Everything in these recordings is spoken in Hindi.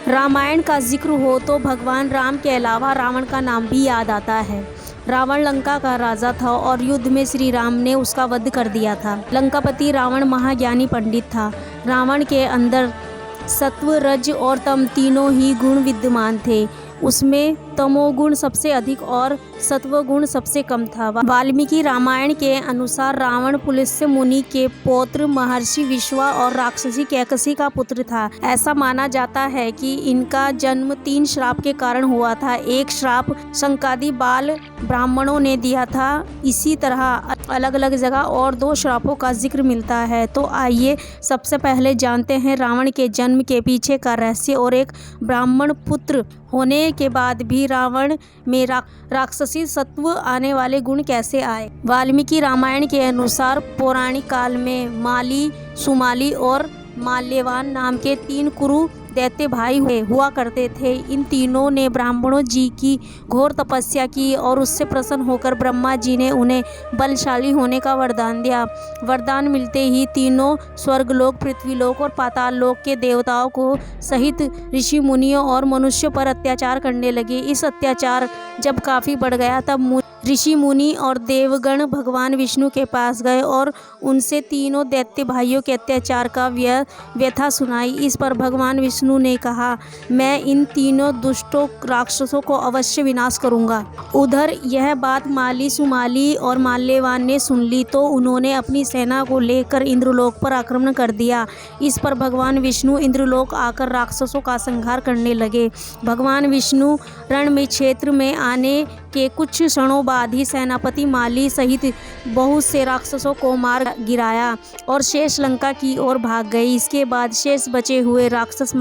रामायण का जिक्र हो तो भगवान राम के अलावा रावण का नाम भी याद आता है। रावण लंका का राजा था और युद्ध में श्री राम ने उसका वध कर दिया था। लंकापति रावण महाज्ञानी पंडित था। रावण के अंदर सत्व, रज और तम तीनों ही गुण विद्यमान थे। उसमें तमोगुण सबसे अधिक और सत्वगुण सबसे कम था। वाल्मीकि रामायण के अनुसार रावण पुलस्त्य मुनि के पौत्र महर्षि विश्वा और राक्षसी कैकसी का पुत्र था। ऐसा माना जाता है कि इनका जन्म 3 श्राप के कारण हुआ था। एक श्राप शंकादि बाल ब्राह्मणों ने दिया था। इसी तरह अलग अलग जगह और 2 श्रापों का जिक्र मिलता है। तो आइए सबसे पहले जानते हैं रावण के जन्म के पीछे का रहस्य और एक ब्राह्मण पुत्र होने के बाद भी रावण में राक्षसी सत्व आने वाले गुण कैसे आए। वाल्मीकि रामायण के अनुसार पौराणिक काल में माली, सुमाली और माल्यवान नाम के 3 कुरु दैत्य भाई हुआ करते थे। इन तीनों ने ब्राह्मणों जी की घोर तपस्या की और उससे प्रसन्न होकर ब्रह्मा जी ने उन्हें बलशाली होने का वरदान दिया। वरदान मिलते ही तीनों स्वर्गलोक, पृथ्वीलोक और पाताल लोक के देवताओं को सहित ऋषि मुनियों और मनुष्यों पर अत्याचार करने लगे। इस अत्याचार जब काफ़ी बढ़ गया तब ऋषि मुनि और देवगण भगवान विष्णु के पास गए और उनसे तीनों दैत्य भाइयों के अत्याचार का व्यथा सुनाई। इस पर भगवान विष्णु ने कहा, मैं इन तीनों दुष्टों राक्षसों को अवश्य विनाश करूंगा। उधर यह बात माली, सुमाली और माल्यवान ने सुन ली तो उन्होंने अपनी सेना को लेकर इंद्रलोक पर आक्रमण कर दिया। इस पर भगवान विष्णु इंद्रलोक आकर राक्षसों का संहार करने लगे। भगवान विष्णु रण में क्षेत्र में आने के कुछ क्षणों बाद ही सेनापति माली सहित बहुत से राक्षसों को मार गिराया और शेष लंका की ओर भाग गए। इसके बाद शेष बचे हुए राक्षस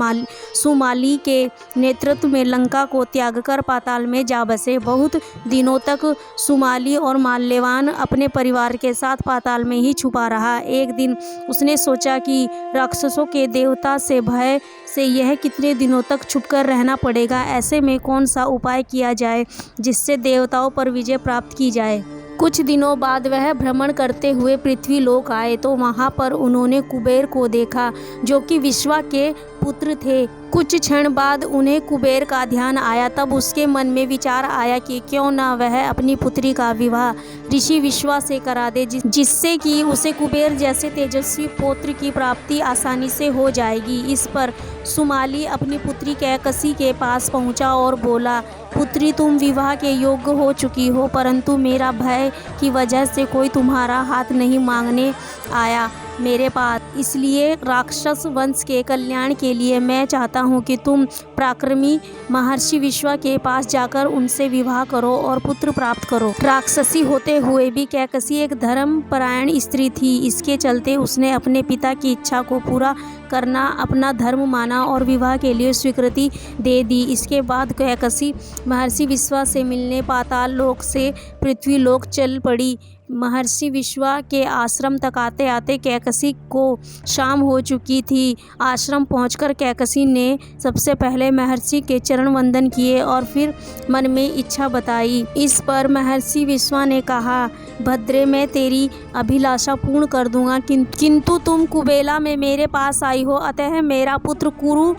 सुमाली के नेतृत्व में लंका को त्याग कर पाताल में जा बसे। बहुत दिनों तक सुमाली और माल्यवान अपने परिवार के साथ पाताल में ही छुपा रहा। एक दिन उसने सोचा कि राक्षसों के देवता से भय से यह कितने दिनों तक छुपकर रहना पड़ेगा। ऐसे में कौन सा उपाय किया जाए जिससे देवताओं पर विजय प्राप्त की जाए। कुछ दिनों बाद वह भ्रमण करते हुए पृथ्वी लोक आए तो वहां पर उन्होंने कुबेर को देखा जो कि विश्वा के पुत्र थे। कुछ क्षण बाद उन्हें कुबेर का ध्यान आया। तब उसके मन में विचार आया कि क्यों ना वह अपनी पुत्री का विवाह ऋषि विश्वा से करा दे, जिससे कि उसे कुबेर जैसे तेजस्वी पुत्र की प्राप्ति आसानी से हो जाएगी। इस पर सुमाली अपनी पुत्री कैकसी के पास पहुंचा और बोला, पुत्री तुम विवाह के योग्य हो चुकी हो, परंतु मेरा भय की वजह से कोई तुम्हारा हाथ नहीं मांगने आया मेरे पास। इसलिए राक्षस वंश के कल्याण के लिए मैं चाहता हूँ कि तुम पराक्रमी महर्षि विश्वा के पास जाकर उनसे विवाह करो और पुत्र प्राप्त करो। राक्षसी होते हुए भी कैकसी एक धर्मपरायण स्त्री थी। इसके चलते उसने अपने पिता की इच्छा को पूरा करना अपना धर्म माना और विवाह के लिए स्वीकृति दे दी। इसके बाद कैकसी महर्षि विश्वा से मिलने पाताल लोक से पृथ्वी लोक चल पड़ी। महर्षि विश्वा के आश्रम तक आते आते कैकसी को शाम हो चुकी थी। आश्रम पहुंचकर कैकसी ने सबसे पहले महर्षि के चरण वंदन किए और फिर मन में इच्छा बताई। इस पर महर्षि विश्वा ने कहा, भद्रे मैं तेरी अभिलाषा पूर्ण कर दूंगा, किंतु तुम कुबेला में मेरे पास आई हो, अतः मेरा पुत्र कुरु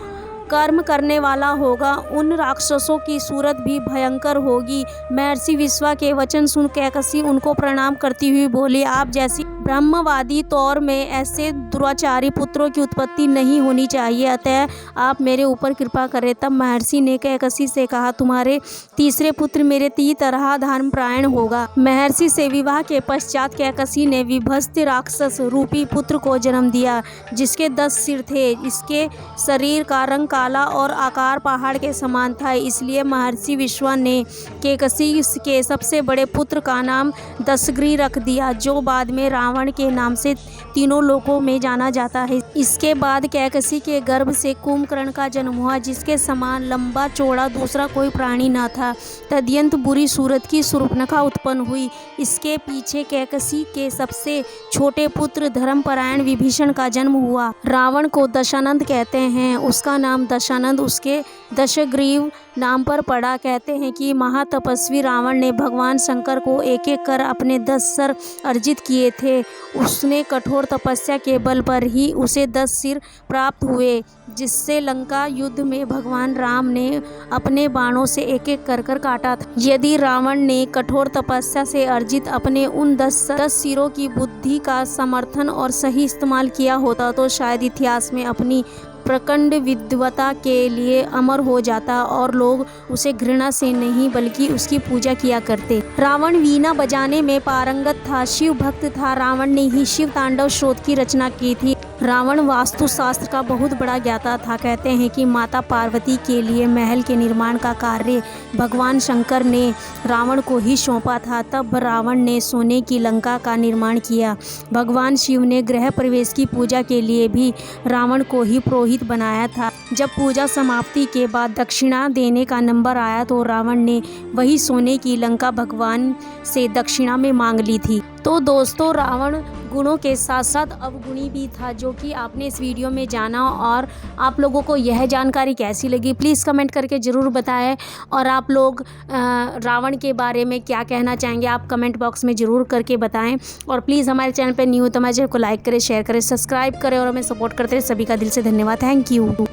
कर्म करने वाला होगा। उन राक्षसों की सूरत भी भयंकर होगी। महर्षि विश्वा के वचन सुन कैकसी उनको प्रणाम करती हुई बोली, आप जैसी ब्रह्मवादी तौर में ऐसे दुराचारी पुत्रों की उत्पत्ति नहीं होनी चाहिए, अतः आप मेरे ऊपर कृपा करें। तब महर्षि ने कैकसी से कहा, तुम्हारे तीसरे पुत्र मेरे की तरह धर्मपरायण होगा। महर्षि से विवाह के पश्चात कैकसी ने विभत्स राक्षस रूपी पुत्र को जन्म दिया जिसके 10 सिर थे। इसके शरीर का रंग काला और आकार पहाड़ के समान था। इसलिए महर्षि विश्वा ने कैकसी के सबसे बड़े पुत्र का नाम दशग्री रख दिया, जो बाद में रावण के नाम से तीनों लोकों में जाना जाता है। इसके बाद कैकसी के गर्भ से कुंभकर्ण का जन्म हुआ, जिसके समान लंबा चौड़ा दूसरा कोई प्राणी न था। तद्यंत बुरी सूरत की शूर्पणखा उत्पन्न हुई। इसके पीछे कैकसी के सबसे छोटे पुत्र धर्मपरायण विभीषण का जन्म हुआ। रावण को दशानंद कहते हैं। उसका नाम दशानंद उसके दशग्रीव नाम पर पड़ा। कहते हैं कि महातपस्वी रावण ने भगवान शंकर को एक एक कर अपने 10 सर अर्जित किए थे। उसने कठोर तपस्या के बल पर ही उसे उसे 10 सिर प्राप्त हुए, जिससे लंका युद्ध में भगवान राम ने अपने बाणों से एक एक कर काटा था। यदि रावण ने कठोर तपस्या से अर्जित अपने उन 10 सिरों की बुद्धि का समर्थन और सही इस्तेमाल किया होता तो शायद इतिहास में अपनी प्रचंड विद्वता के लिए अमर हो जाता और लोग उसे घृणा से नहीं बल्कि उसकी पूजा किया करते। रावण वीणा बजाने में पारंगत था, शिव भक्त था। रावण ने ही शिव तांडव स्तोत्र की रचना की थी। रावण वास्तुशास्त्र का बहुत बड़ा ज्ञाता था। कहते हैं कि माता पार्वती के लिए महल के निर्माण का कार्य भगवान शंकर ने रावण को ही सौंपा था। तब रावण ने सोने की लंका का निर्माण किया। भगवान शिव ने गृह प्रवेश की पूजा के लिए भी रावण को ही पुरोहित बनाया था। जब पूजा समाप्ति के बाद दक्षिणा देने का नंबर आया तो रावण ने वही सोने की लंका भगवान से दक्षिणा में मांग ली थी। तो दोस्तों, रावण गुणों के साथ साथ अवगुणी भी था, जो कि आपने इस वीडियो में जाना। और आप लोगों को यह जानकारी कैसी लगी प्लीज़ कमेंट करके ज़रूर बताएं। और आप लोग रावण के बारे में क्या कहना चाहेंगे आप कमेंट बॉक्स में ज़रूर करके बताएं। और प्लीज़ हमारे चैनल पर न्यू हो तो हमारे चैनल को लाइक करें, शेयर करें, सब्सक्राइब करें और हमें सपोर्ट करते रहे। सभी का दिल से धन्यवाद। Thank you.